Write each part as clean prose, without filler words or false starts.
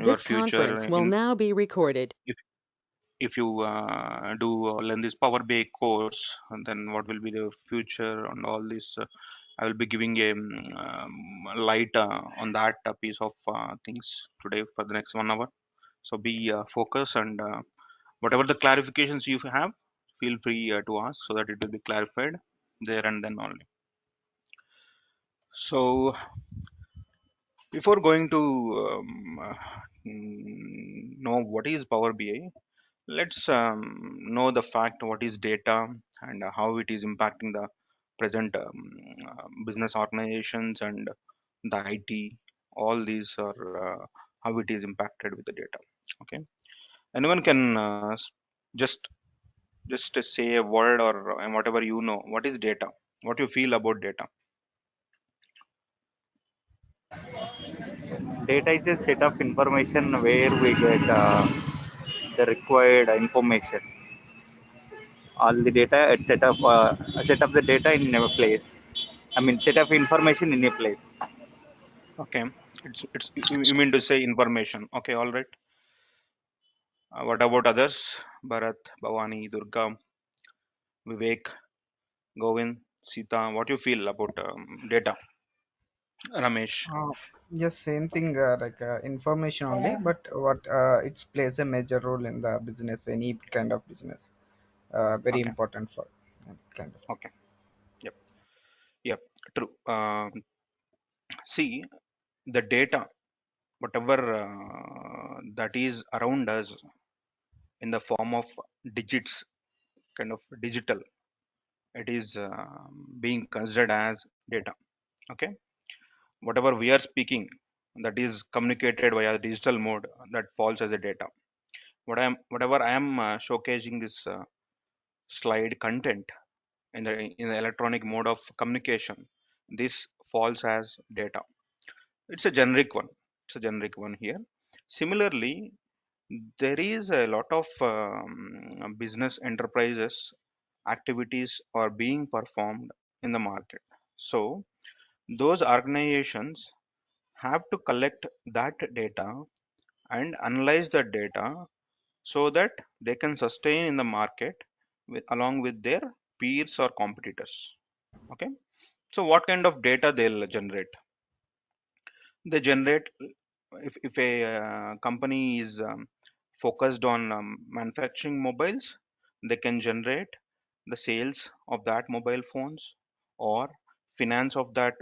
your This future conference will in now be recorded. if if you do learn this Power BI course, and then what will be the future and all this. I will be giving a light on that piece of things today for the next 1 hour. So be focused and whatever the clarifications you have, feel free to ask so that it will be clarified there and then only. So before going to know what is Power BI, let's know the fact what is data and how it is impacting the present business organizations and the IT. All these are how it is impacted with the data. Okay, anyone can just say a word or whatever you know. What is data? What you feel about data? Data is a set of information where we get the required information. All the data, a set of the data in a place. I mean, set of information in a place. Okay, it's you mean to say information. Okay, all right. What about others? Bharat, Bhavani, Durga, Vivek, Govind, Sita. What you feel about data? Ramesh. Uh, yes, same thing, information only, but what it plays a major role in the business, any kind of business. Very Okay, important for kind of. okay. Yep, yep. True. See, the data, whatever that is around us in the form of digits, kind of digital, it is being considered as data. Okay, whatever we are speaking, that is communicated via digital mode, that falls as a data. Whatever I am showcasing this slide content in the electronic mode of communication, this falls as data. It's a generic one. It's a generic one here. Similarly, there is a lot of business enterprises activities are being performed in the market. So those organizations have to collect that data and analyze that data so that they can sustain in the market along with their peers or competitors. Okay, so what kind of data they'll generate? They generate, if a company is focused on manufacturing mobiles, they can generate the sales of that mobile phones or finance of that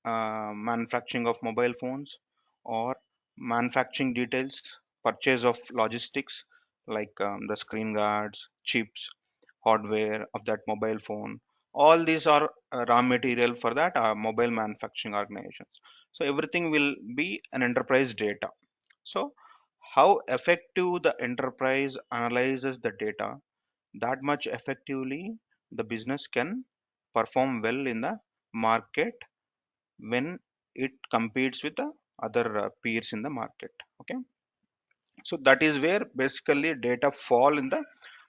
manufacturing of mobile phones or manufacturing details, purchase of logistics like the screen guards, chips, hardware of that mobile phone. All these are raw material for that mobile manufacturing organizations. So everything will be an enterprise data. So how effective the enterprise analyzes the data, that much effectively the business can perform well in the market when it competes with the other peers in the market. Okay, so that is where basically data fall in the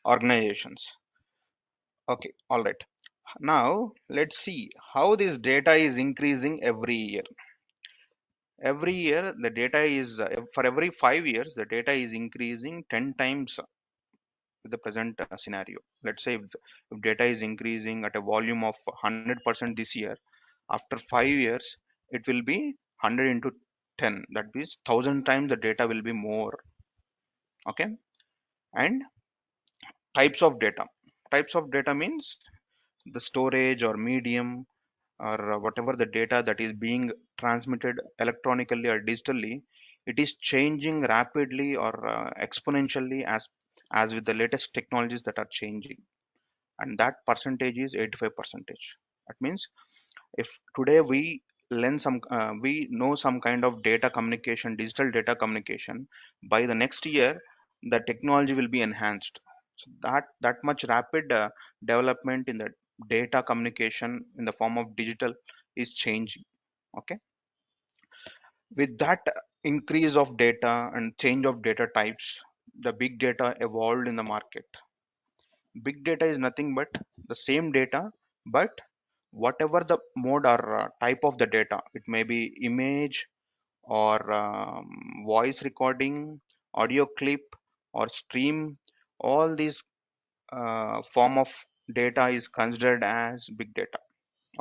organizations. Okay, all right. Now let's see how this data is increasing every year. Every year the data is for every 5 years the data is increasing 10 times with the present scenario. Let's say if data is increasing at a volume of 100% this year, after 5 years it will be 100 into 10. That means 1000 times the data will be more. Okay, and types of data. Types of data means the storage or medium or whatever the data that is being transmitted electronically or digitally, it is changing rapidly or exponentially as with the latest technologies that are changing, and that percentage is 85 percentage. That means if today we know some kind of data communication, digital data communication, by the next year the technology will be enhanced. So that much rapid development in the data communication in the form of digital is changing. Okay, with that increase of data and change of data types, the big data evolved in the market. Big data is nothing but the same data, but whatever the mode or type of the data, it may be image or voice recording, audio clip, or stream. All these form of data is considered as big data.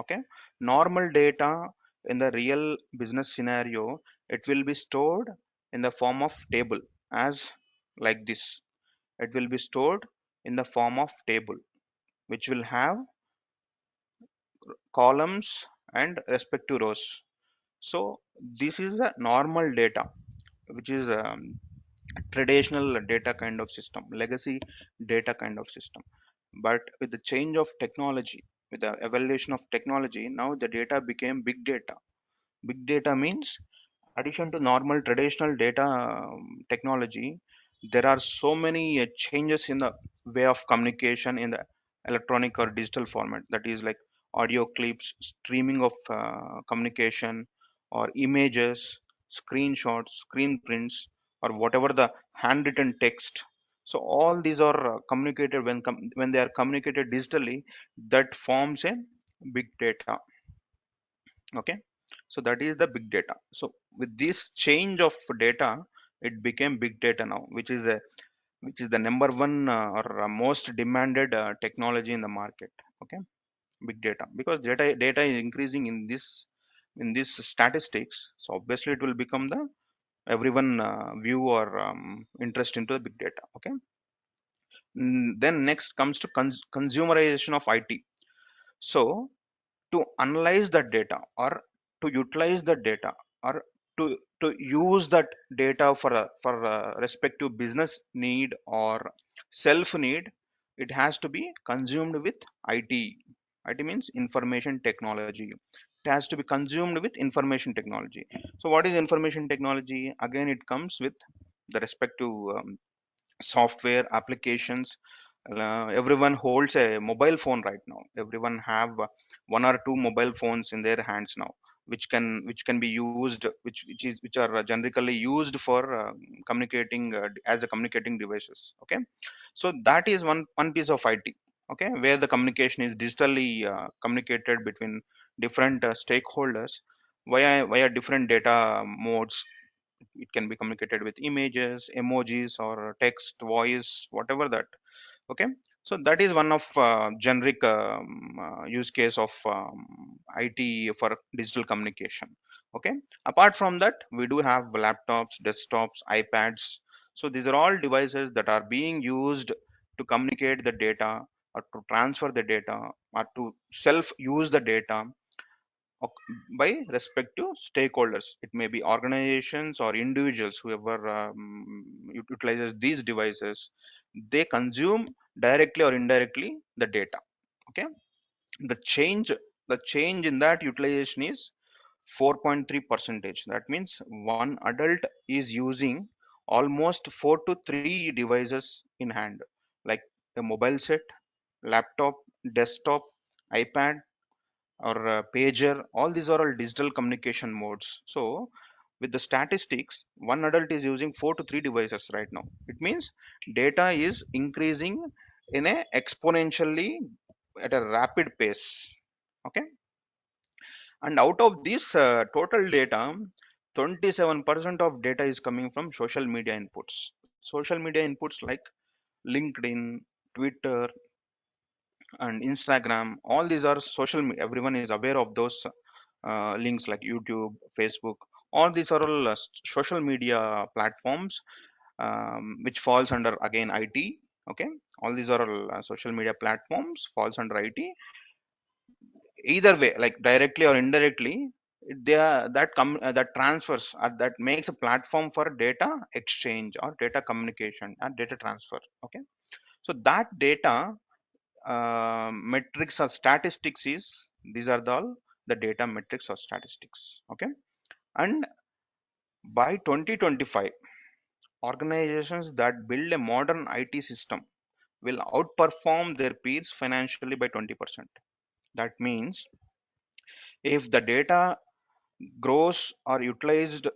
Okay, normal data in the real business scenario, it will be stored in the form of table, as like this. It will be stored in the form of table, which will have columns and respective rows. So this is the normal data, which is traditional data kind of system, legacy data kind of system. But with the change of technology, with the evolution of technology, now the data became big data. Big data means, addition to normal traditional data technology, there are so many changes in the way of communication in the electronic or digital format. That is like audio clips, streaming of communication, or images, screenshots, screen prints, or whatever the handwritten text. So all these are communicated when they are communicated digitally, that forms a big data. Okay, so that is the big data. So with this change of data, it became big data now, which is the number one or most demanded technology in the market. Okay, big data, because data is increasing in this statistics, so obviously it will become the everyone view or interest into the big data. Okay. Then next comes to consumerization of IT. So to analyze that data, or to utilize that data, or to use that data for a respective business need or self need, it has to be consumed with IT. IT means information technology. It has to be consumed with information technology. So what is information technology? Again, it comes with the respective software applications. Everyone holds a mobile phone right now. Everyone have one or two mobile phones in their hands now, which can be used, which are generically used for communicating as a communicating devices. Okay, so that is one piece of IT. Okay, where the communication is digitally communicated between different stakeholders via different data modes. It can be communicated with images, emojis, or text, voice, whatever that. Okay, so that is one of generic use case of IT for digital communication. Okay, apart from that, we do have laptops, desktops, iPads. So these are all devices that are being used to communicate the data, or to transfer the data, or to self use the data by respective stakeholders. It may be organizations or individuals, whoever utilizes these devices. They consume directly or indirectly the data. Okay, the change in that utilization is 4.3 percentage. That means one adult is using almost 4 to 3 devices in hand, like a mobile set, laptop, desktop, iPad, or pager. All these are all digital communication modes. So with the statistics, one adult is using 4 to 3 devices right now. It means data is increasing in a exponentially at a rapid pace. Okay, and out of this total data, 27% of data is coming from social media inputs. Social media inputs like LinkedIn, Twitter, and Instagram. All these are social media. Everyone is aware of those links like YouTube, Facebook. All these are all social media platforms, which falls under again IT. Okay, all these are all social media platforms falls under IT. Either way, like directly or indirectly, they are that transfers, that makes a platform for data exchange or data communication and data transfer. Okay, so that data metrics or statistics is, these are all the data metrics or statistics. Okay, and by 2025, organizations that build a modern IT system will outperform their peers financially by 20%. That means if the data grows or utilized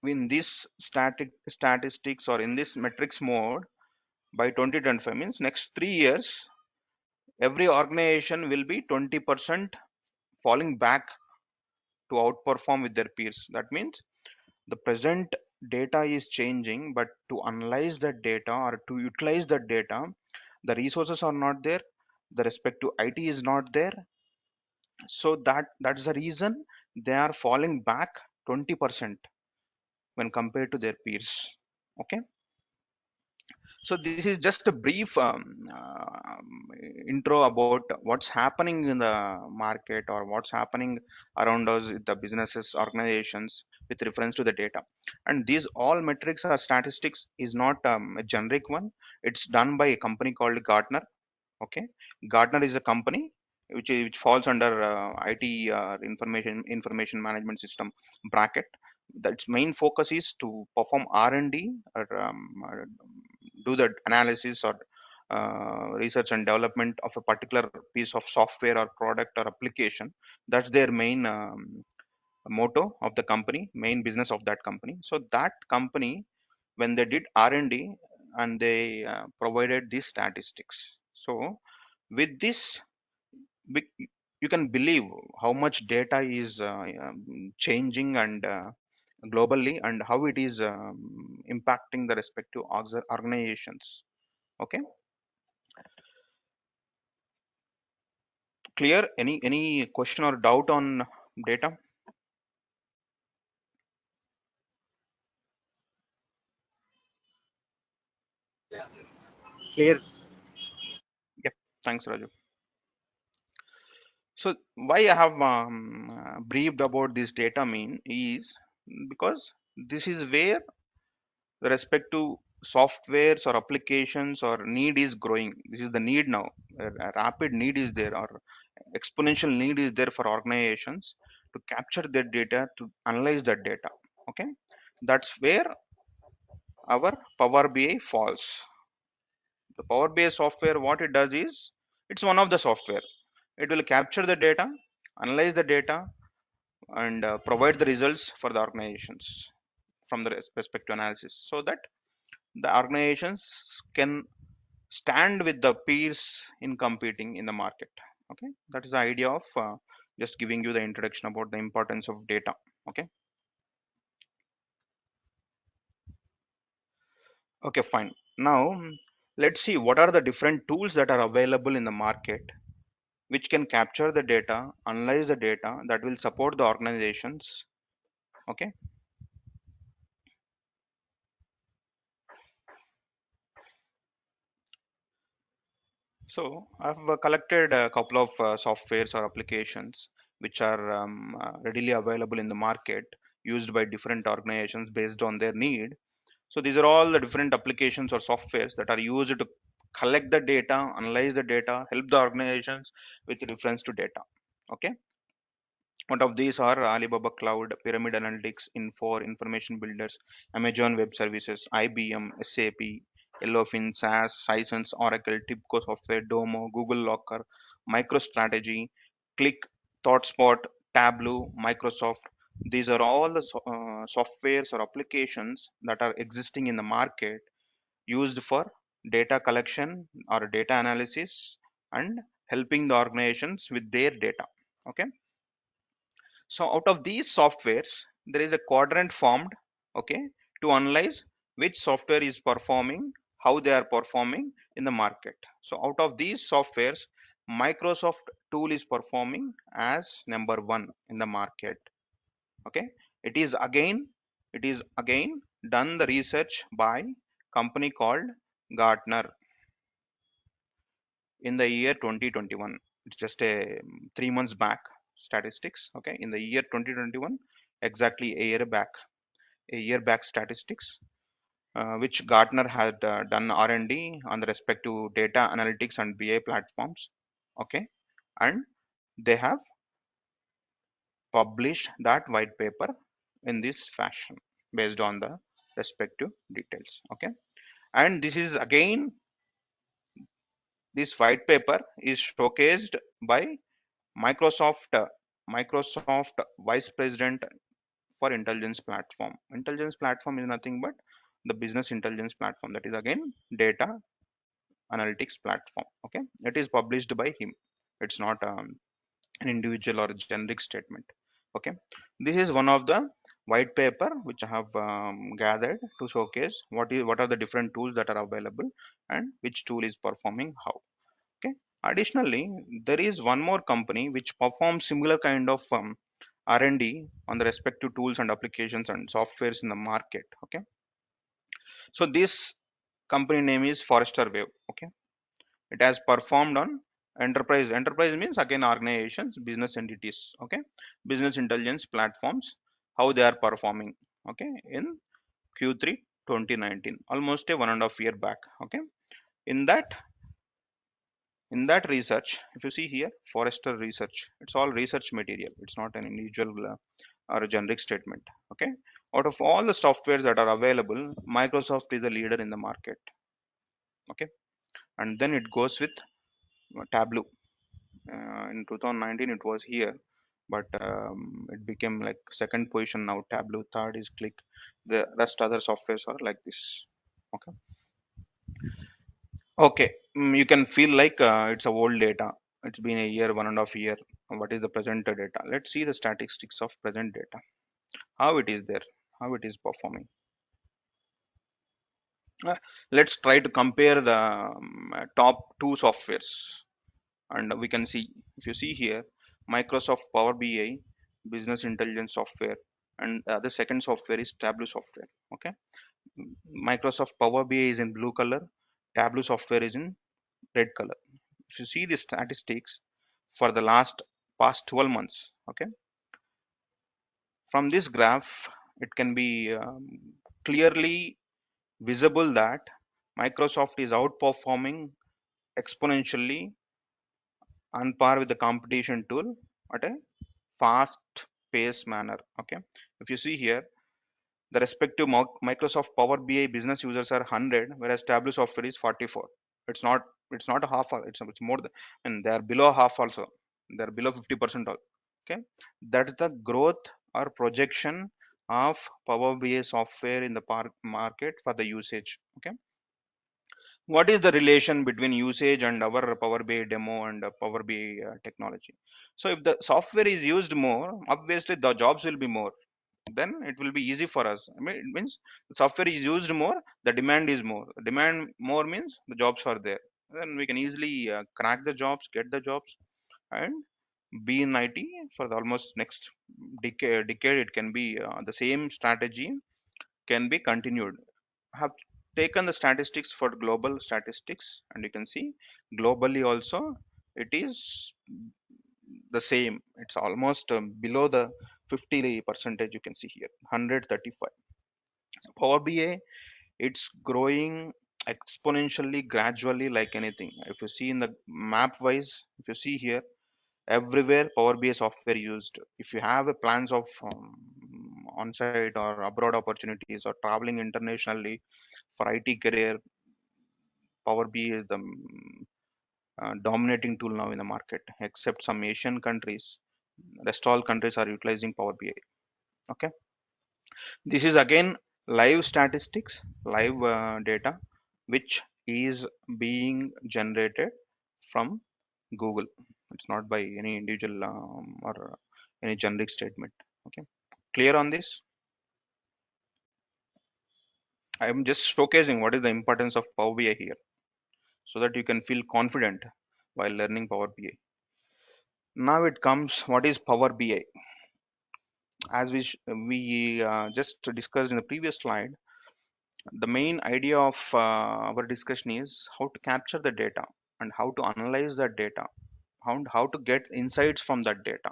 in this statistics or in this metrics mode by 2025, means next 3 years, every organization will be 20% falling back to outperform with their peers. That means The present data is changing, but to analyze that data or to utilize that data, the resources are not there, the respective IT is not there. So that's the reason they are falling back 20% when compared to their peers. Okay, so this is just a brief intro about what's happening in the market or what's happening around us with the businesses organizations with reference to the data. And these all metrics or statistics is not a generic one. It's done by a company called Gartner. Okay, Gartner is a company which falls under IT, information management system bracket. Its main focus is to perform R&D or do the analysis or research and development of a particular piece of software or product or application. That's their main motto of the company, main business of that company. So that company, when they did R&D and they provided these statistics. So with this, you can believe how much data is changing and globally, and how it is impacting the respective organizations. Okay, clear? Any question or doubt on data? Clear. Yeah, thanks, Raju. So why I have briefed about this data mean is because this is where the respective softwares or applications or need is growing. This is the need now. A rapid need is there, or exponential need is there for organizations to capture their data, to analyze that data. Okay, that's where our Power BI falls. The Power BI software, what it does is, it's one of the software. It will capture the data, analyze the data, and provide the results for the organizations from the respective analysis, so that the organizations can stand with the peers in competing in the market. Okay, that is the idea of just giving you the introduction about the importance of data. Okay, okay, fine. Now let's see what are the different tools that are available in the market which can capture the data, analyze the data, that will support the organizations. Okay, so I've collected a couple of softwares or applications which are readily available in the market, used by different organizations based on their need. So these are all the different applications or softwares that are used to collect the data, analyze the data, help the organizations with reference to data. Okay, one of these are Alibaba Cloud, Pyramid Analytics, Infor, Information Builders, Amazon Web Services, IBM, SAP, Yellowfin, SAS, Sisense, Oracle, Tipco Software, Domo, Google Locker, MicroStrategy, Click, ThoughtSpot, Tableau, Microsoft. These are all the softwares or applications that are existing in the market, used for data collection or data analysis and helping the organizations with their data. Okay, so out of these softwares, there is a quadrant formed, okay, to analyze which software is performing, how they are performing in the market. So out of these softwares, Microsoft tool is performing as number one in the market. Okay, it is again, done the research by company called Gartner in the year 2021. It's just a 3 months back statistics. Okay, in the year 2021, exactly a year back statistics, which Gartner had done R&D on the respective data analytics and BI platforms. Okay, and they have published that white paper in this fashion based on the respective details. Okay, and this is again, this white paper is showcased by Microsoft, Vice President for Intelligence Platform. Intelligence Platform is nothing but the business intelligence platform. That is again data analytics platform. Okay, it is published by him. It's not an individual or a generic statement. Okay, this is one of the white paper which I have gathered to showcase what are the different tools that are available and which tool is performing how. Okay. Additionally, there is one more company which performs similar kind of R&D on the respective tools and applications and softwares in the market. Okay. So this company name is Forrester Wave. Okay. It has performed on enterprise means again organizations, business entities. Okay. Business intelligence platforms, how they are performing. Okay. In Q3 2019, almost a 1.5 year back. Okay. In that research, if you see here, Forrester research, it's all research material. It's not an individual or a generic statement. Okay. Out of all the softwares that are available, Microsoft is the leader in the market. Okay. And then it goes with Tableau. In 2019 it was here, but it became like second position now. Tableau, third is Click. The rest other softwares are like this. Okay. Okay. You can feel like it's a old data. It's been a year, 1.5 year. What is the present data? Let's see the statistics of present data. How it is there, how it is performing. Uh, let's try to compare the top two softwares, and we can see, if you see here, Microsoft Power BI business intelligence software, and the second software is Tableau software. Okay. Microsoft Power BI is in blue color, Tableau software is in red color. If you see the statistics for the past 12 months, okay, from this graph it can be clearly visible that Microsoft is outperforming exponentially on par with the competition tool at a fast paced manner. Okay. If you see here, the respective Microsoft Power BI business users are 100, whereas Tableau software is 44. It's not a half, it's more than, and they are below half also. They are below 50% all. Okay. That's the growth or projection of Power BI software in the market for the usage. Okay. What is the relation between usage and our Power BI demo and Power BI technology? So if the software is used more, obviously the jobs will be more. Then it will be easy for us. I mean, it means the software is used more, the demand is more. Demand more means the jobs are there. Then we can easily crack the jobs, get the jobs, and be in IT for the almost next decade. It can be the same strategy can be continued. Have taken the statistics for global statistics, and you can see globally also it is the same. It's almost below the 50 percentage. You can see here 135. So Power BI, it's growing exponentially, gradually, like anything. If you see in the map wise, if you see here, everywhere Power BI software used. If you have a plans of on-site or abroad opportunities or traveling internationally for IT career, Power BI is the dominating tool now in the market. Except some Asian countries, rest all countries are utilizing Power BI. Okay, this is again live statistics, live data, which is being generated from Google. It's not by any individual or any generic statement. Okay, clear on this? I am just showcasing what is the importance of Power BI here, so that you can feel confident while learning Power BI. Now it comes, what is Power BI? As we just discussed in the previous slide, the main idea of our discussion is how to capture the data and how to analyze that data, how to get insights from that data,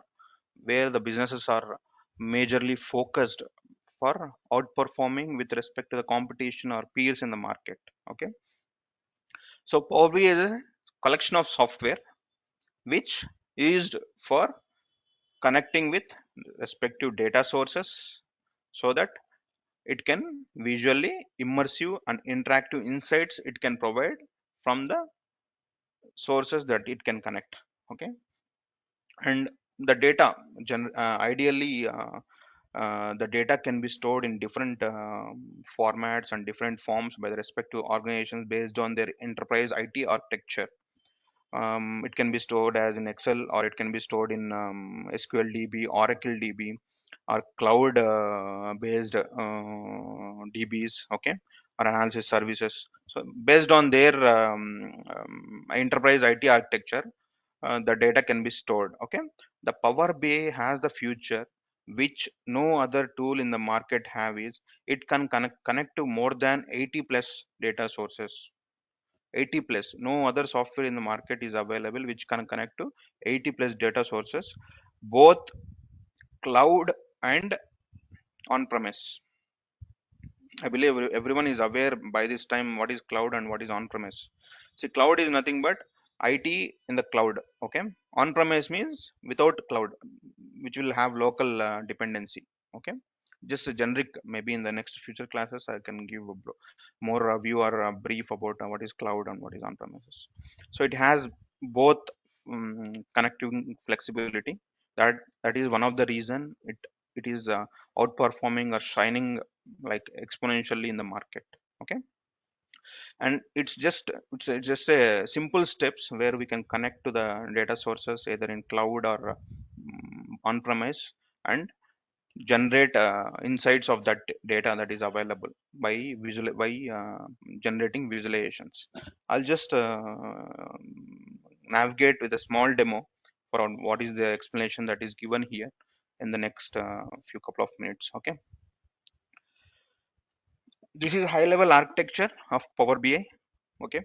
where the businesses are majorly focused for outperforming with respect to the competition or peers in the market. Okay. So Power BI is a collection of software which is used for connecting with respective data sources, so that it can visually immersive and interactive insights it can provide from the sources that it can connect. Okay. And the data ideally the data can be stored in different formats and different forms by the respective organizations based on their enterprise IT architecture. It can be stored as in Excel, or it can be stored in SQL DB, Oracle DB, or cloud based DBs, okay, or analysis services. So based on their enterprise IT architecture, the data can be stored. Okay, the Power BI has the future which no other tool in the market have is it can connect to more than 80 plus data sources. 80 plus, no other software in the market is available which can connect to 80 plus data sources, both cloud and on premise. I believe everyone is aware by this time what is cloud and what is on premise. See, cloud is nothing but IT in the cloud. Okay, on premise means without cloud, which will have local dependency. Okay, just a generic. Maybe in the next future classes, I can give a more view or a brief about what is cloud and what is on premises. So it has both connecting flexibility. That is one of the reason it is outperforming or shining like exponentially in the market. Okay, and it's just a simple steps where we can connect to the data sources either in cloud or on premise, and generate insights of that data that is available by generating visualizations. I'll just navigate with a small demo for what is the explanation that is given here in the next few couple of minutes. Okay, this is high level architecture of Power BI. Okay,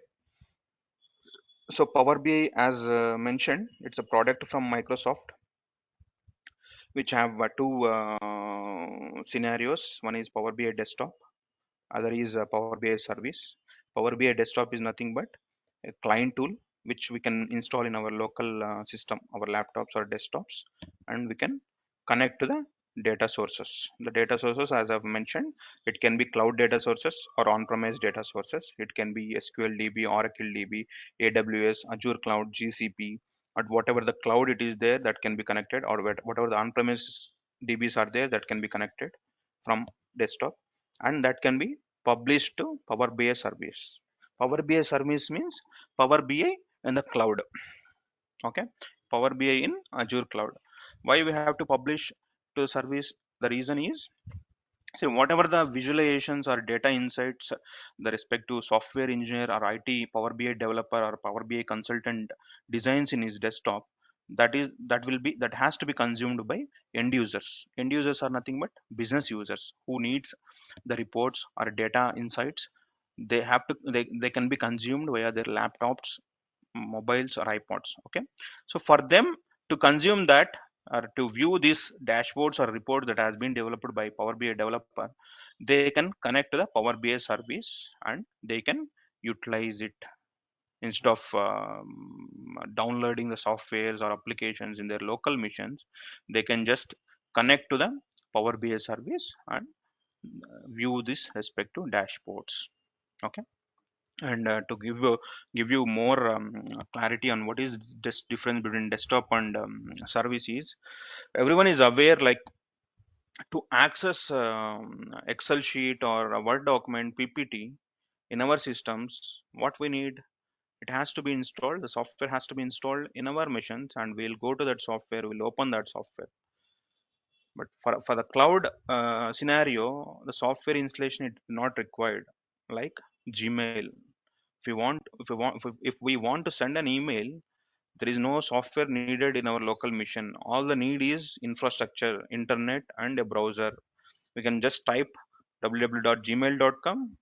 so Power BI, as mentioned, it's a product from Microsoft which have two scenarios. One is Power BI desktop, other is Power BI service. Power BI desktop is nothing but a client tool which we can install in our local system, our laptops or desktops, and we can connect to the data sources. The data sources, as I've mentioned, it can be cloud data sources or on-premise data sources. It can be SQL DB, Oracle DB, AWS, Azure Cloud, GCP, at whatever the cloud it is there that can be connected, or whatever the on-premise DBs are there that can be connected from desktop, and that can be published to Power BI service. Power BI service means Power BI in the cloud. Okay, Power BI in Azure cloud. Why we have to publish to service? The reason is, see, whatever the visualizations or data insights the respective software engineer or IT Power BI developer or Power BI consultant designs in his desktop, that has to be consumed by end users. End users are nothing but business users who needs the reports or data insights. They can be consumed via their laptops, mobiles or iPods. Okay, so for them to consume that or to view these dashboards or report that has been developed by Power BI developer, they can connect to the Power BI service and they can utilize it instead of downloading the softwares or applications in their local machines. They can just connect to the Power BI service and view this respective dashboards. Okay, and to give you more clarity on what is this difference between desktop and services, everyone is aware like to access Excel sheet or a Word document, PPT in our systems, what we need, it has to be installed. The software has to be installed in our machines, and we'll go to that software, we'll open that software. But for the cloud scenario, the software installation is not required. Like Gmail, if we want to send an email, there is no software needed in our local machine. All the need is infrastructure, internet, and a browser. We can just type www.gmail.com,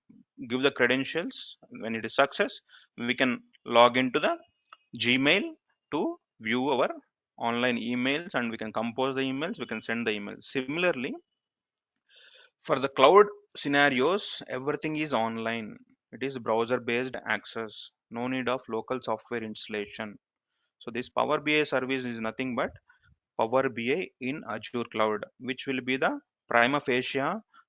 give the credentials. When it is success, we can log into the Gmail to view our online emails, and we can compose the emails, we can send the emails. Similarly, for the cloud scenarios, everything is online. It is browser based access, no need of local software installation. So this Power BI service is nothing but Power BI in Azure cloud, which will be the prima facie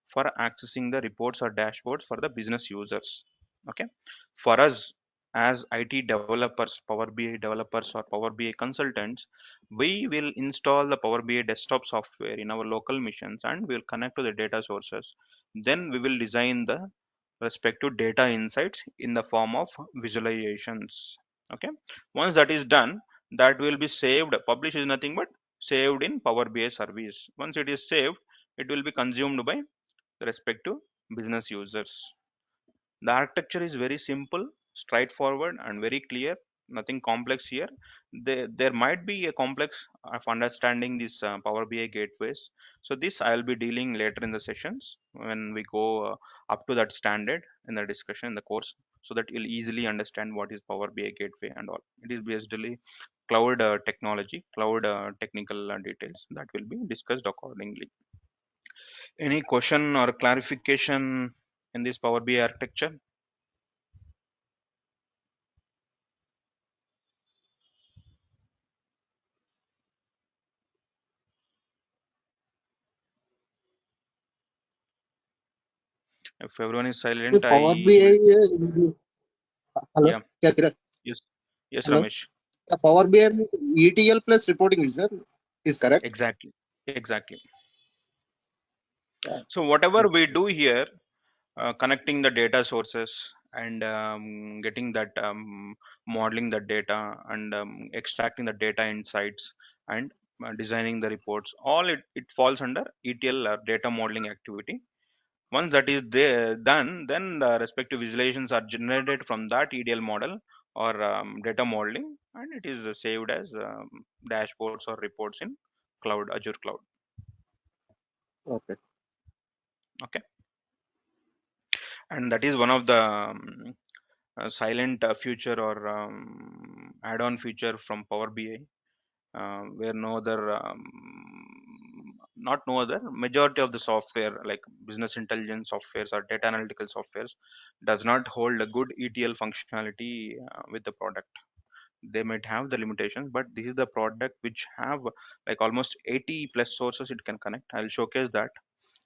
for accessing the reports or dashboards for the business users. Okay, for us as IT developers, Power BI developers or Power BI consultants, we will install the Power BI desktop software in our local machines and we will connect to the data sources. Then we will design the respective data insights in the form of visualizations. Okay, once that is done, that will be saved. Publish is nothing but saved in Power BI service. Once it is saved, it will be consumed by the respective business users. The architecture is very simple, straightforward, and very clear. Nothing complex here. There might be a complex of understanding these Power BI gateways. So this I'll be dealing later in the sessions when we go up to that standard in the discussion in the course, so that you'll easily understand what is Power BI gateway and all. It is basically cloud technology, cloud technical details that will be discussed accordingly. Any question or clarification in this Power BI architecture? If everyone is The silent, Power I BI, will. hello, Yeah. yeah, Kiran, Yes. Yes, hello. Ramesh. Power BI ETL plus reporting is correct. Exactly. Exactly. Yeah. So whatever we do here, connecting the data sources and getting that modeling the data and extracting the data insights and designing the reports, all it falls under ETL or data modeling activity. Once that is there done, then the respective visualizations are generated from that ETL model or data modeling, and it is saved as dashboards or reports in cloud, Azure cloud. Okay. Okay, and that is one of the silent feature or add-on feature from Power BI, where no other, not no other, majority of the software like business intelligence softwares or data analytical softwares does not hold a good ETL functionality with the product. They might have the limitations, but this is the product which have like almost 80 plus sources it can connect. I'll showcase that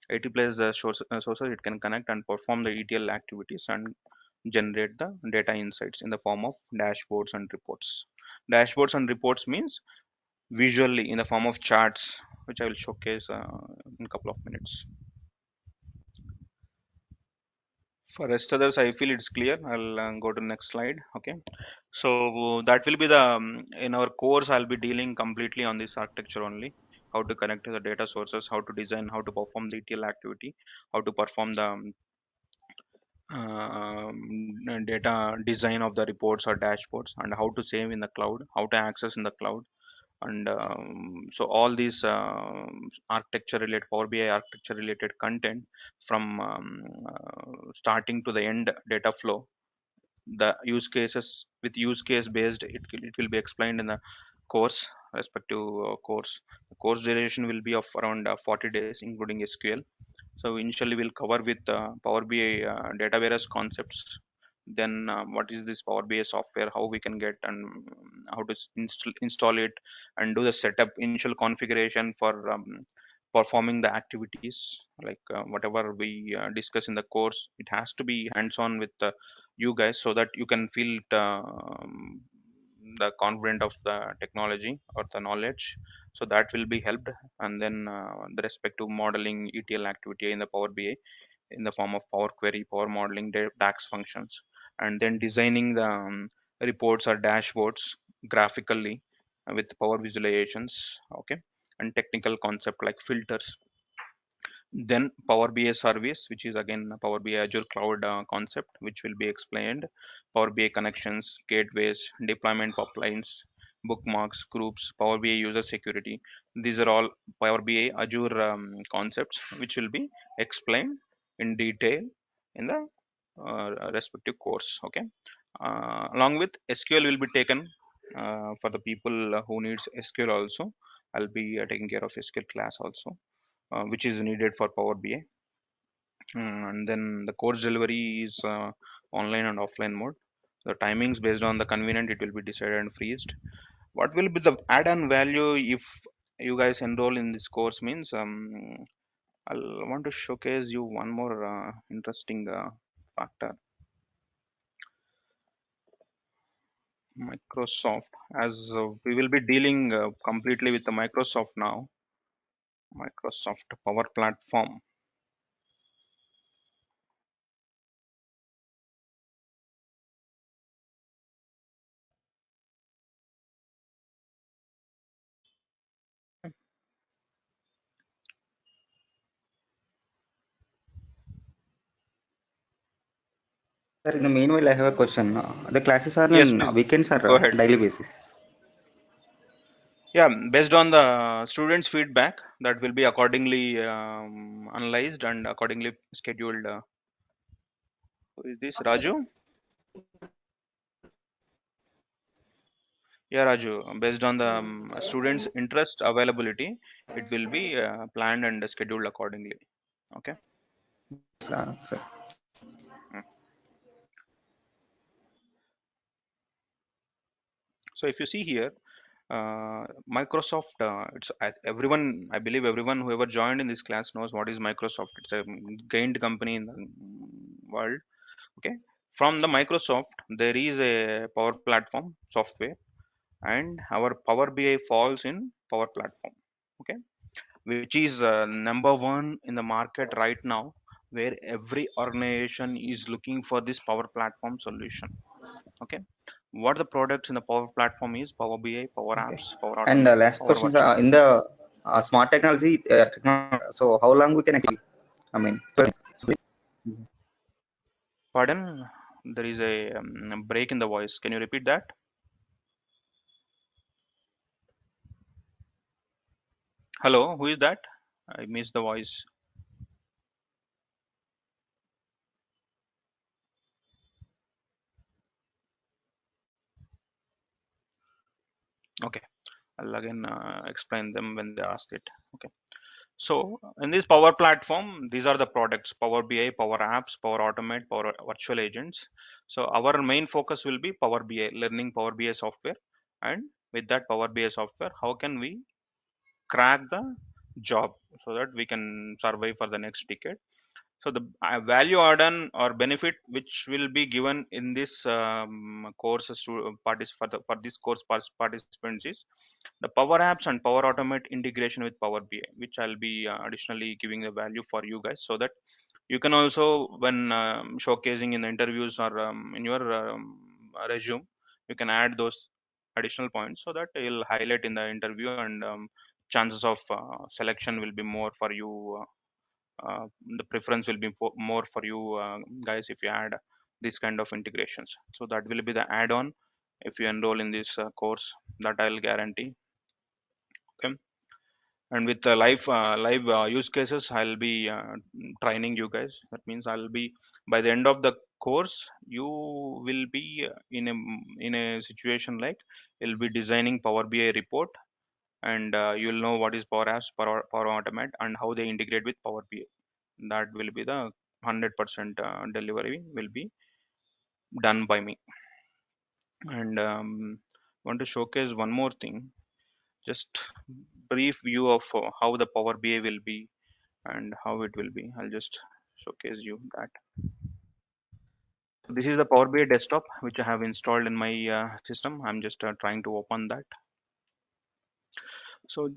80 plus sources it can connect and perform the ETL activities and generate the data insights in the form of dashboards and reports. Dashboards and reports means visually in the form of charts, which I will showcase in a couple of minutes. For rest others, I feel it's clear. I'll go to next slide. Okay. So that will be the in our course. I'll be dealing completely on this architecture only. How to connect to the data sources, how to design, how to perform the ETL activity, how to perform the data design of the reports or dashboards, and how to save in the cloud, how to access in the cloud, and so all these architecture related Power BI architecture related content from starting to the end data flow, the use cases with use case based, it will be explained in the course, respective course. The course duration will be of around 40 days including SQL. So initially we'll cover with Power BI data warehouse concepts. Then what is this Power BI software? How we can get and how to install it and do the setup, initial configuration for performing the activities. Like whatever we discuss in the course, it has to be hands-on with you guys so that you can feel it, the confident of the technology or the knowledge. So that will be helped, and then the respective modeling ETL activity in the Power BI in the form of Power Query, Power Modeling, DAX functions, and then designing the reports or dashboards graphically with Power Visualizations. Okay, and technical concept like filters. Then Power BI service, which is again a Power BI Azure cloud concept, which will be explained. Power BI connections, gateways, deployment pipelines, bookmarks, groups, Power BI user security. These are all Power BI Azure concepts, which will be explained in detail in the respective course. Okay. Along with SQL will be taken for the people who needs SQL also. I'll be taking care of SQL class also, which is needed for Power BI. And then the course delivery is online and offline mode. The timings based on the convenient, it will be decided and freezed. What will be the add-on value if you guys enroll in this course means I'll want to showcase you one more interesting factor. Microsoft, as we will be dealing completely with the Microsoft now. Microsoft Power Platform. Sir, in the meanwhile, I have a question. The classes are Yes, on please weekends or go ahead. daily basis? Yeah, based on the students' feedback, that will be accordingly analyzed and accordingly scheduled. Who is this, Raju? Yeah, Raju. Based on the students' interest availability, it will be planned and scheduled accordingly. Okay. Sir. Mm. So if you see here, Microsoft, everyone, I believe everyone whoever joined in this class knows what is Microsoft. It's a gained company in the world. Okay. From the Microsoft, there is a Power Platform software, and our Power BI falls in Power Platform. Okay, which is number one in the market right now, where every organization is looking for this Power Platform solution. Okay, what the products in the Power Platform is: Power BI, Power Okay. Apps, Power And Automate, last Power question, Virtual. in the smart technology, so how long we can actually, I mean, Pardon, there is a break in the voice. Can you repeat that? Hello, who is that? I missed the voice. Okay, I'll again explain them when they ask it. Okay. So in this Power Platform, these are the products: Power BI, Power Apps, Power Automate, Power Virtual Agents. So our main focus will be Power BI, learning Power BI software, and with that Power BI software, how can we crack the job so that we can survive for the next decade. So the value add-on or benefit which will be given in this course to for this course participants is the Power Apps and Power Automate integration with Power BI, which I'll be additionally giving the value for you guys, so that you can also, when showcasing in the interviews or in your resume, you can add those additional points so that you'll highlight in the interview, and chances of selection will be more for you. The preference will be more for you guys if you add this kind of integrations. So that will be the add-on if you enroll in this course, that I'll guarantee. Okay. And with the live use cases, I'll be training you guys. That means I'll be, by the end of the course, you will be in a situation like you'll be designing Power BI report, and you'll know what is Power Apps, Power Automate, and how they integrate with Power BI. That will be the 100% delivery will be done by me. And want to showcase one more thing, just brief view of how the Power BI will be and how it will be. I'll just showcase you that. So this is the Power BI desktop which I have installed in my system. I'm just trying to open that. So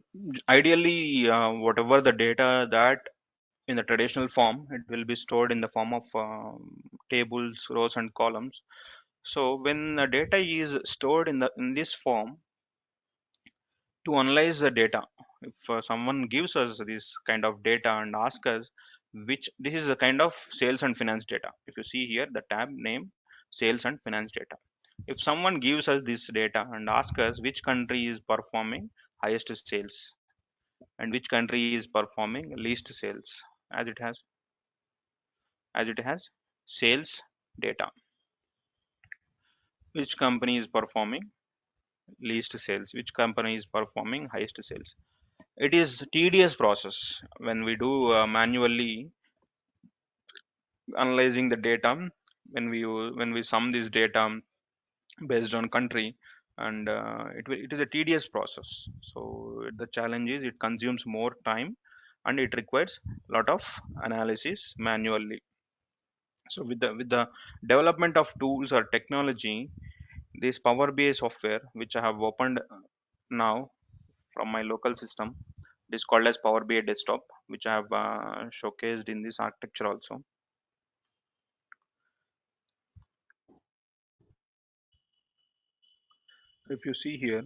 ideally, whatever the data that in the traditional form, it will be stored in the form of tables, rows, and columns. So when the data is stored in this form, to analyze the data, if someone gives us this kind of data and asks us which, this is a kind of sales and finance data. If you see here the tab name, sales and finance data, if someone gives us this data and asks us which country is performing highest sales and which country is performing least sales, as it has sales data, which company is performing least sales, which company is performing highest sales. It is tedious process when we do manually analyzing the data, when we sum this data based on country, and it is a tedious process. So the challenge is it consumes more time and it requires a lot of analysis manually. So with the development of tools or technology, this Power BI software which I have opened now from my local system, it is called as Power BI desktop, which I have showcased in this architecture also. If you see here,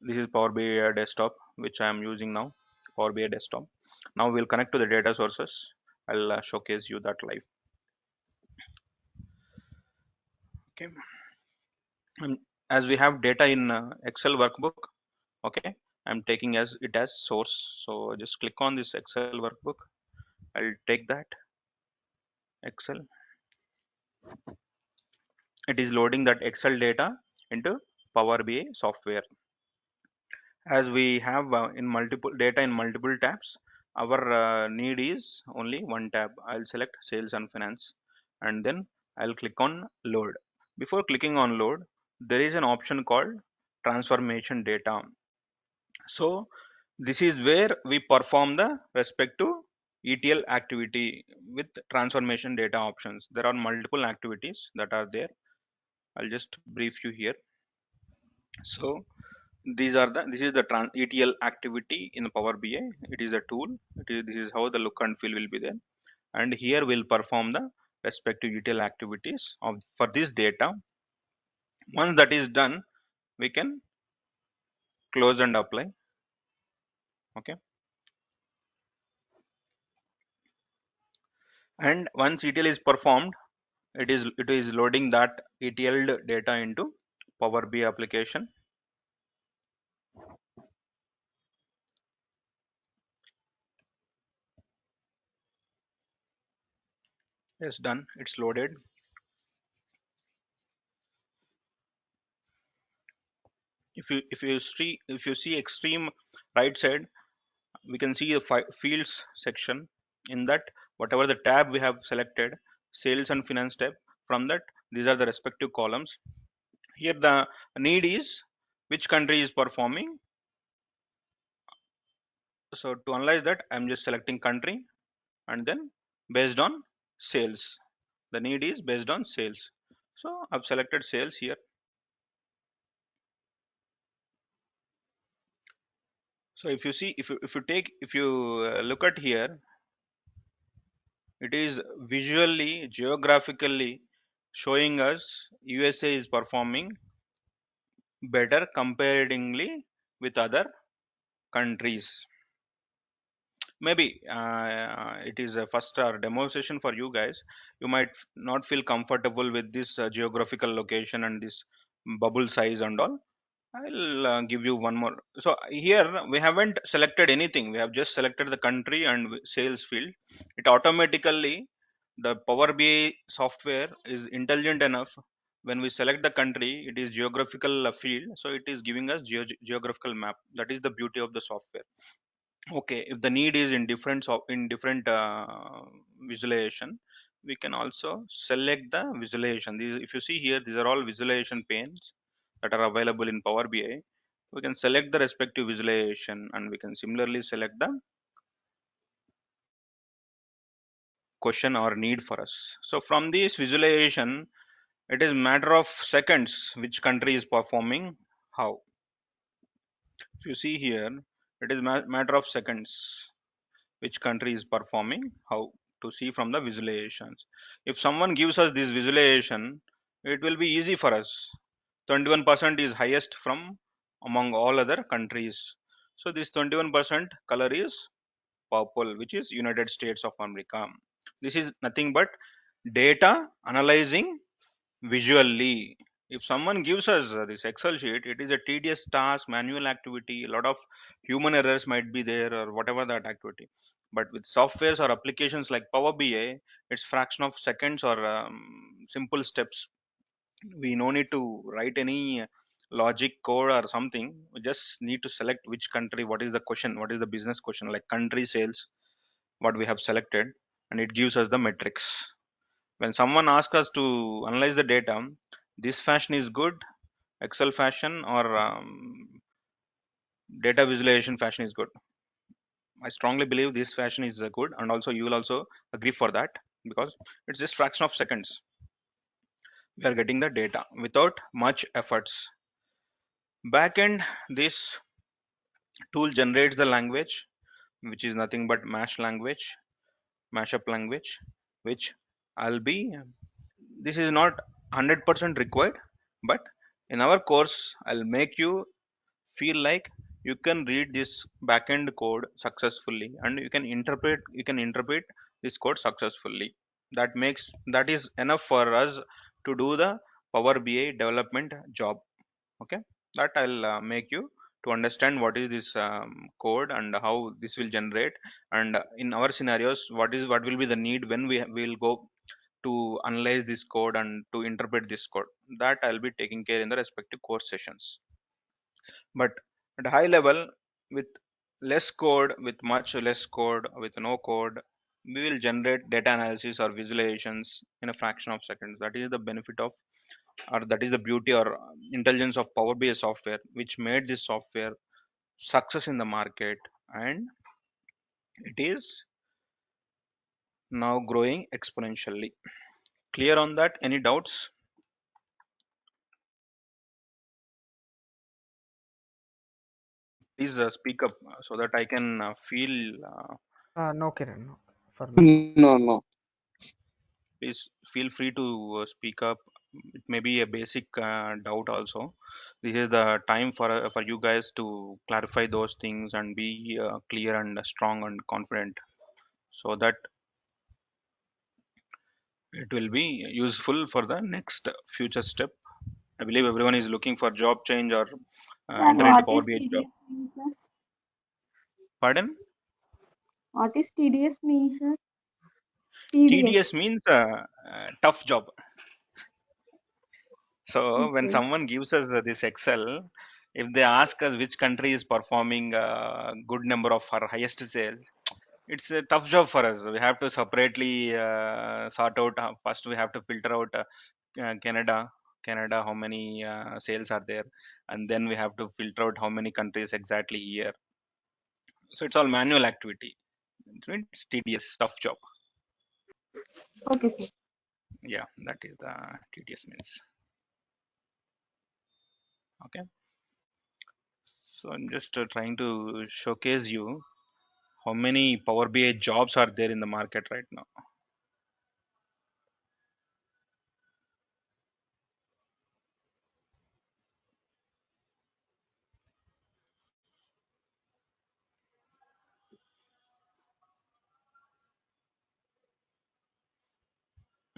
this is Power BI desktop which I am using now. Power BI desktop. Now we'll connect to the data sources. I'll showcase you that live. Okay. Um, as we have data in Excel workbook, okay, I'm taking as it as source. So just click on this Excel workbook. I'll take that Excel. It is loading that Excel data into Power BI software. As we have in multiple data in multiple tabs, our need is only one tab. I'll select sales and finance, and then I'll click on load. Before clicking on load, there is an option called transformation data. So this is where we perform the respective ETL activity with transformation data options. There are multiple activities that are there. I'll just brief you here. So this is the ETL activity in Power BI. It is a tool. This is how the look and feel will be there. And here we'll perform the respective ETL activities of for this data. Once that is done, we can close and apply. Okay. And once ETL is performed, it is loading that ETL data into Power BI application. Yes, done. It's loaded. If you see extreme right side, we can see the fields section. In that, whatever the tab we have selected, sales and finance tab, from that these are the respective columns. Here the need is which country is performing. So to analyze that, I'm just selecting country, and then based on sales, the need is based on sales. So I've selected sales here. So if you see, if you look at here, it is visually geographically showing us USA is performing better comparatively with other countries. Maybe it is a first demonstration for you guys. You might not feel comfortable with this geographical location and this bubble size and all. I'll give you one more. So here we haven't selected anything. We have just selected the country and sales field. It automatically, the Power BI software is intelligent enough. When we select the country, it is geographical field. So it is giving us geographical map. That is the beauty of the software. Okay, if the need is in different visualization, we can also select the visualization. If you see here, these are all visualization panes that are available in Power BI. We can select the respective visualization, and we can similarly select the question or need for us. So from this visualization, it is matter of seconds which country is performing how. If you see here, it is matter of seconds which country is performing how, to see from the visualizations. If someone gives us this visualization, it will be easy for us. 21% is highest from among all other countries. So this 21% color is purple, which is United States of America. This is nothing but data analyzing visually. If someone gives us this Excel sheet, it is a tedious task, manual activity, a lot of human errors might be there, or whatever that activity. But with softwares or applications like Power BI, it's fraction of seconds or simple steps. We no need to write any logic code or something. We just need to select which country, what is the question, what is the business question, like country sales, what we have selected, and it gives us the metrics. When someone asks us to analyze the data, this fashion is good, Excel fashion or data visualization fashion is good. I strongly believe this fashion is good, and also you will also agree for that, because it's just fraction of seconds. We are getting the data without much efforts. Backend, this tool generates the language, which is nothing but mashup language, which I'll be. This is not 100% required, but in our course, I'll make you feel like you can read this backend code successfully, and you can interpret this code successfully. That is enough for us to do the Power BI development job. Okay, that I'll make you to understand what is this code and how this will generate, and in our scenarios what will be the need when we will go to analyze this code and to interpret this code. That I'll be taking care in the respective course sessions. But at a high level, with less code, with much less code, with no code, we will generate data analysis or visualizations in a fraction of seconds. That is the benefit of, or that is the beauty or intelligence of Power BI software, which made this software success in the market, and it is now growing exponentially. Clear on that? Any doubts? Please speak up so that I can feel. No, Kiran, no, for me. No, no. Please feel free to speak up. It may be a basic doubt also. This is the time for you guys to clarify those things and be clear and strong and confident, so that it will be useful for the next future step. I believe everyone is looking for job change or Sir, enter into what Power is BI job. TDS mean, sir? Pardon? What is TDS mean, sir? TDS. TDS means tough job. So when Okay. someone gives us this Excel, if they ask us which country is performing a good number of our highest sales, it's a tough job for us. We have to separately sort out. First, we have to filter out Canada. Canada, how many sales are there, and then we have to filter out how many countries exactly here. So it's all manual activity. It's tedious, tough job. Okay, sir. Yeah, that is the tedious means. Okay. So I'm just trying to showcase you how many Power BI jobs are there in the market right now.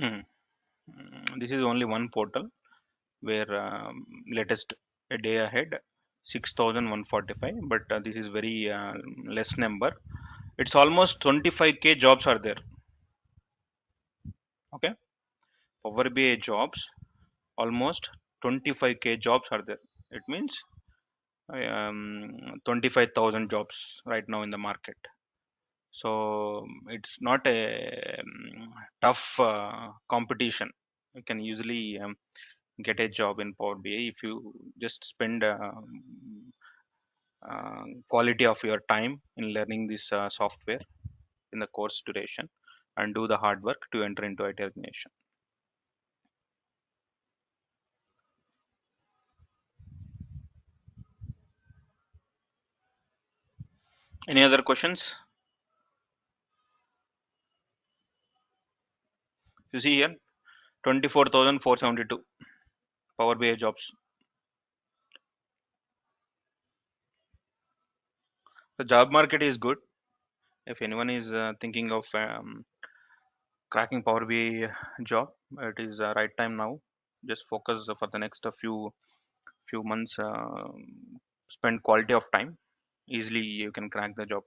Mm. This is only one portal where latest a day ahead 6,145, but this is very less number. It's almost 25k jobs are there. Okay, Power BI jobs almost 25k jobs are there. It means 25,000 jobs right now in the market. So it's not a tough competition. You can usually get a job in Power BI if you just spend quality of your time in learning this software in the course duration and do the hard work to enter into IT organization. Any other questions? You see here 24,472 Power BI jobs. The job market is good. If anyone is thinking of cracking Power BI job, it is right time now. Just focus for the next few months. Spend quality of time. Easily you can crack the job.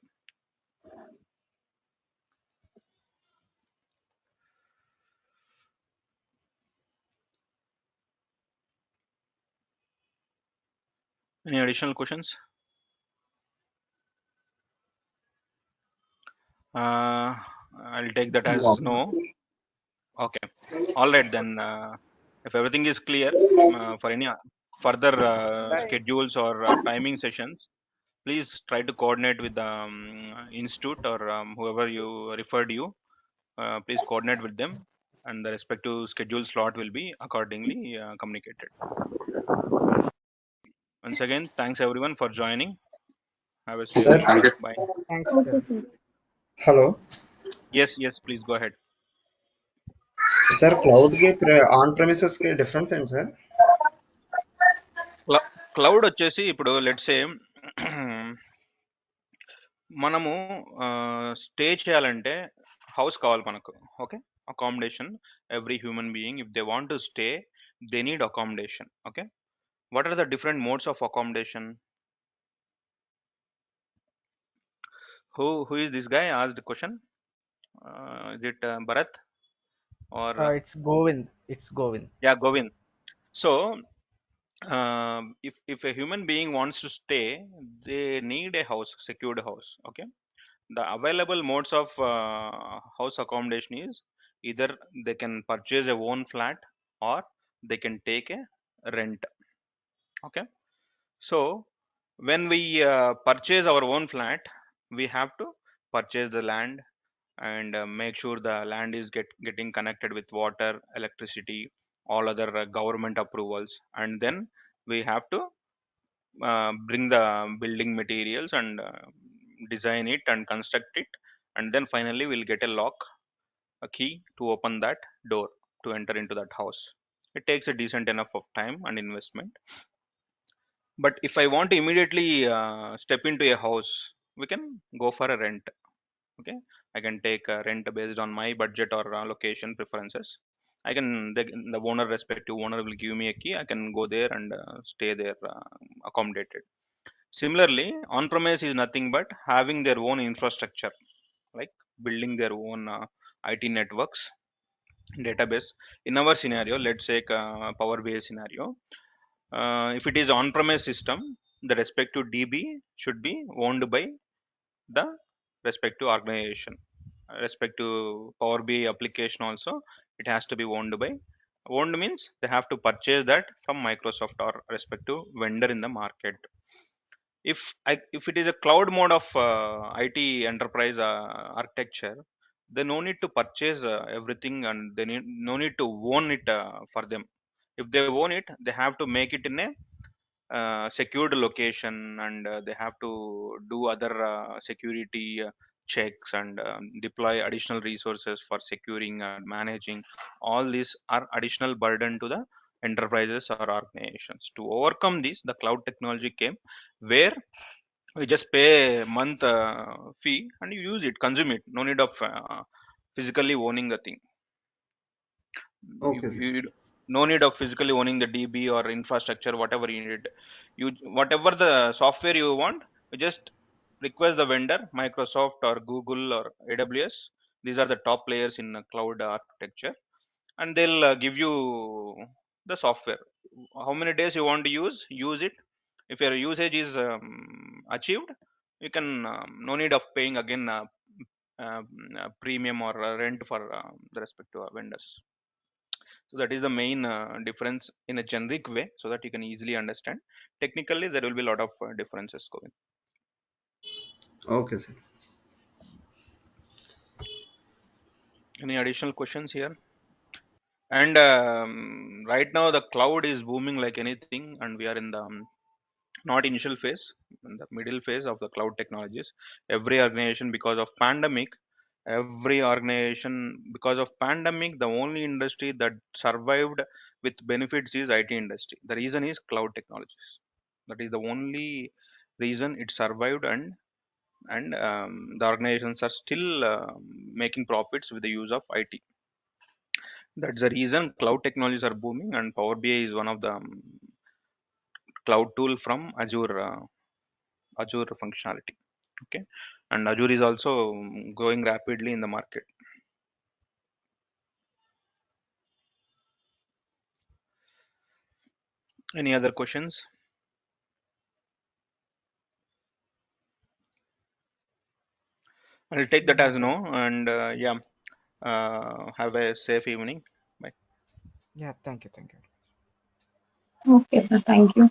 Any additional questions? I'll take that as no. Okay. All right then. If everything is clear for any further schedules or timing sessions, please try to coordinate with the institute or whoever you referred you. Please coordinate with them, and the respective schedule slot will be accordingly communicated. Once again, thanks everyone for joining. Have a safe Sir, day. Bye. Thanks, Okay, Kiran. sir. hello. Yes, yes, please go ahead. Sir, cloud के on-premises के difference ఏంటి sir? Cloud వచ్చేసి ఇప్పుడు let's say మనము stay చేయాలంటే house కావాలి మనకు. Okay, accommodation. Every human being if they want to stay they need accommodation. Okay, what are the different modes of accommodation? Who is this guy asked the question? Is it Bharat or It's Govind. It's Govind. yeah, Govind? So if a human being wants to stay, they need a house, secured house. Okay, the available modes of house accommodation is either they can purchase a own flat or they can take a rent. Okay, so when we purchase our own flat, we have to purchase the land and make sure the land is getting connected with water, electricity, all other government approvals, and then we have to bring the building materials and design it and construct it, and then finally we'll get a lock, a key to open that door to enter into that house. It takes a decent enough of time and investment. But if I want to immediately step into a house, we can go for a rent. Okay, I can take a rent based on my budget or location preferences. I can, the owner, respective owner will give me a key. I can go there and stay there, accommodated. Similarly, on premise is nothing but having their own infrastructure, like building their own IT networks, database. In our scenario, let's take Power BI scenario. If it is on premise system, the respective DB should be owned by the respective organization. Respective Power BI application also, it has to be owned by. Owned means they have to purchase that from Microsoft or respective vendor in the market. If it is a cloud mode of IT enterprise architecture, they no need to purchase everything, and they need no need to own it for them. If they own it, they have to make it in a secured location, and they have to do other security checks and deploy additional resources for securing and managing. All these are additional burden to the enterprises or organizations. To overcome this, the cloud technology came, where we just pay a month fee and you use it, consume it. No need of physically owning the thing. you, Okay, sir. you no need of physically owning the DB or infrastructure, whatever you need. You, whatever the software you want, you just request the vendor, Microsoft or Google or AWS. These are the top players in cloud architecture, and they'll give you the software. How many days you want to use it. If your usage is achieved, you can, no need of paying again um, premium or rent for the respective vendors. So that is the main difference in a generic way, so that you can easily understand. Technically, there will be a lot of differences going. Okay, sir. Any additional questions here? And right now, the cloud is booming like anything, and we are in the not initial phase, in the middle phase of the cloud technologies. Every organization, because of pandemic, the only industry that survived with benefits is IT industry. The reason is cloud technologies. That is the only reason it survived, and the organizations are still making profits with the use of IT. That's the reason cloud technologies are booming, and Power BI is one of the cloud tool from Azure functionality. Okay, and Azure is also growing rapidly in the market. Any other questions? I'll take that No, as sir. no, and yeah, have a safe evening. Bye. Yeah, thank you, thank you. Okay, sir. Thank you.